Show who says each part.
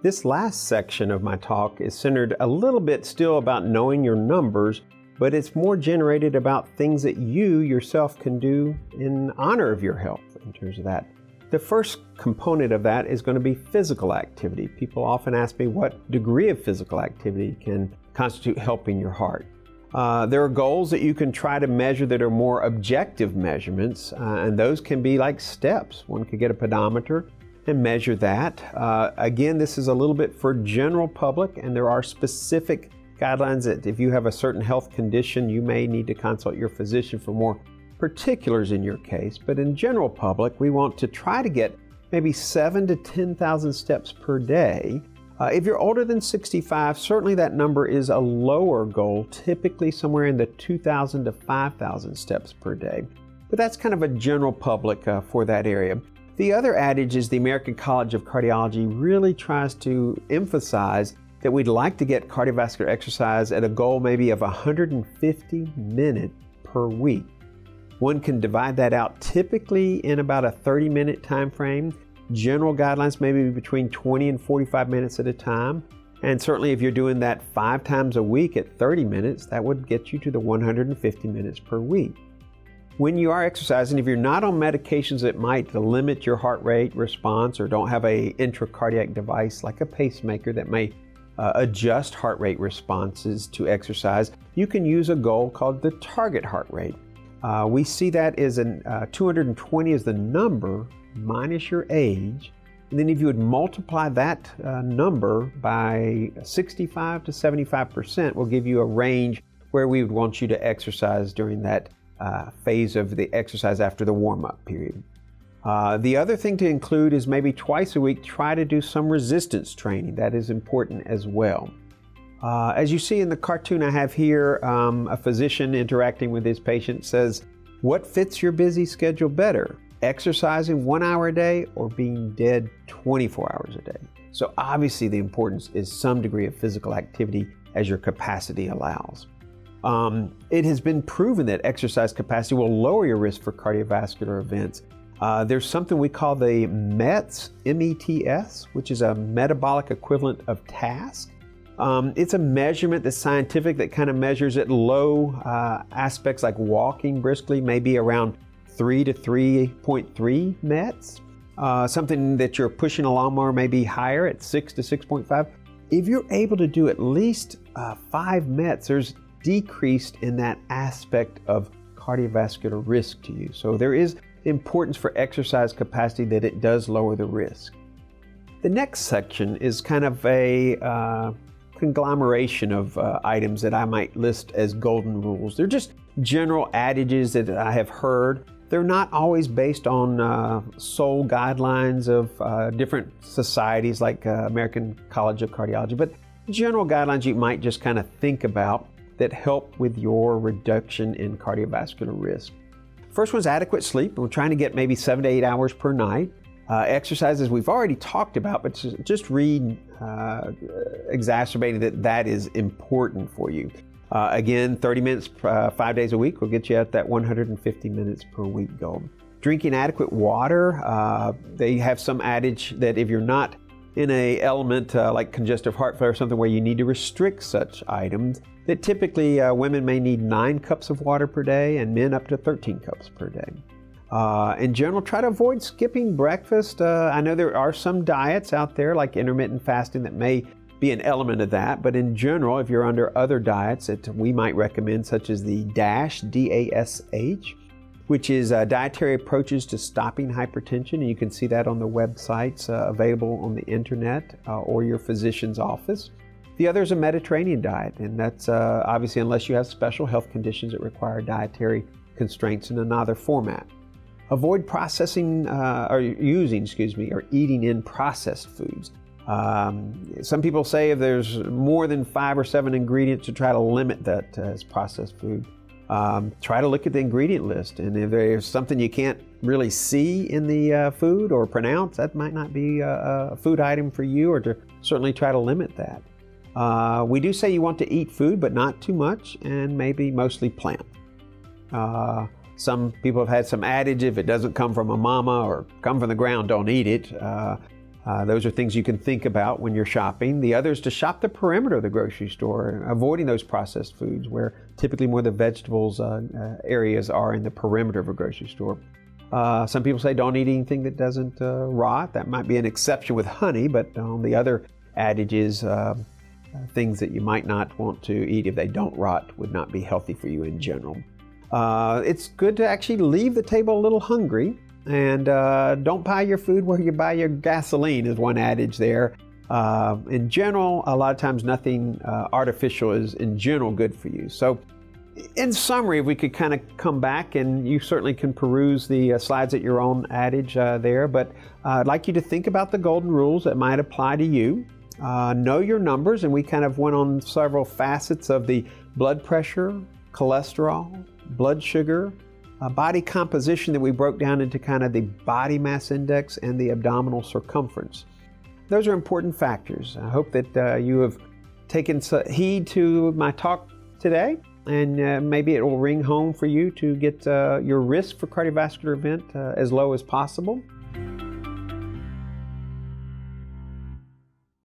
Speaker 1: This last section of my talk is centered a little bit still about knowing your numbers, but it's more generated about things that you yourself can do in honor of your health in terms of that. The first component of that is going to be physical activity. People often ask me what degree of physical activity can constitute helping your heart. There are goals that you can try to measure that are more objective measurements, and those can be like steps. One could get a pedometer and measure that. Again, this is a little bit for general public, and there are specific guidelines that if you have a certain health condition, you may need to consult your physician for more particulars in your case. But in general public, we want to try to get maybe 7,000 to 10,000 steps per day. If you're older than 65, certainly that number is a lower goal, typically somewhere in the 2,000 to 5,000 steps per day. But that's kind of a general public for that area. The other adage is the American College of Cardiology really tries to emphasize that we'd like to get cardiovascular exercise at a goal maybe of 150 minutes per week. One can divide that out typically in about a 30-minute time frame. General guidelines may be between 20 and 45 minutes at a time. And certainly if you're doing that 5 times a week at 30 minutes, that would get you to the 150 minutes per week. When you are exercising, if you're not on medications that might limit your heart rate response or don't have a intracardiac device like a pacemaker that may adjust heart rate responses to exercise, you can use a goal called the target heart rate. We see that as 220 is the number minus your age, and then if you would multiply that number by 65 to 75%, will give you a range where we would want you to exercise during that phase of the exercise after the warm-up period. The other thing to include is maybe twice a week, try to do some resistance training. That is important as well. As you see in the cartoon I have here, a physician interacting with his patient says, "What fits your busy schedule better? Exercising 1 hour a day or being dead 24 hours a day?" So obviously the importance is some degree of physical activity as your capacity allows. It has been proven that exercise capacity will lower your risk for cardiovascular events. There's something we call the METS, M-E-T-S, which is a metabolic equivalent of task. It's a measurement that's scientific that kind of measures at low aspects like walking briskly, maybe around 3 to 3.3 METs. Something that you're pushing a lawnmower may be higher at 6 to 6.5. If you're able to do at least 5 METs, there's decreased in that aspect of cardiovascular risk to you. So there is importance for exercise capacity that it does lower the risk. The next section is kind of a conglomeration of items that I might list as golden rules. They're just general adages that I have heard. They're not always based on sole guidelines of different societies like American College of Cardiology, but general guidelines you might just kind of think about that help with your reduction in cardiovascular risk. First one's adequate sleep. We're trying to get maybe 7 to 8 hours per night. Exercises we've already talked about, but just exacerbating that is important for you. Again, 30 minutes 5 days a week will get you at that 150 minutes per week goal. Drinking adequate water. They have some adage that if you're not in a element like congestive heart failure or something where you need to restrict such items, that typically women may need 9 cups of water per day and men up to 13 cups per day. In general, try to avoid skipping breakfast. I know there are some diets out there like intermittent fasting that may be an element of that, but in general, if you're under other diets that we might recommend, such as the DASH, D-A-S-H, which is dietary approaches to stopping hypertension, and you can see that on the websites available on the internet or your physician's office. The other is a Mediterranean diet, and that's obviously unless you have special health conditions that require dietary constraints in another format. Avoid processing or eating in processed foods. Some people say if there's more than 5 or 7 ingredients to try to limit that as processed food. Try to look at the ingredient list, and if there's something you can't really see in the food or pronounce, that might not be a food item for you, or to certainly try to limit that. We do say you want to eat food, but not too much, and maybe mostly plant. Some people have had some adage, if it doesn't come from a mama or come from the ground, don't eat it. Those are things you can think about when you're shopping. The other is to shop the perimeter of the grocery store, avoiding those processed foods where typically more of the vegetables areas are in the perimeter of a grocery store. Some people say don't eat anything that doesn't rot. That might be an exception with honey, but on the other adages, things that you might not want to eat if they don't rot would not be healthy for you in general. It's good to actually leave the table a little hungry, and don't buy your food where you buy your gasoline is one adage there. In general, a lot of times nothing artificial is in general good for you. So in summary, if we could kind of come back, and you certainly can peruse the slides at your own adage there, but I'd like you to think about the golden rules that might apply to you. Know your numbers, and we kind of went on several facets of the blood pressure, cholesterol, blood sugar, body composition that we broke down into kind of the body mass index and the abdominal circumference. Those are important factors. I hope that you have taken heed to my talk today, and maybe it will ring home for you to get your risk for cardiovascular event as low as possible.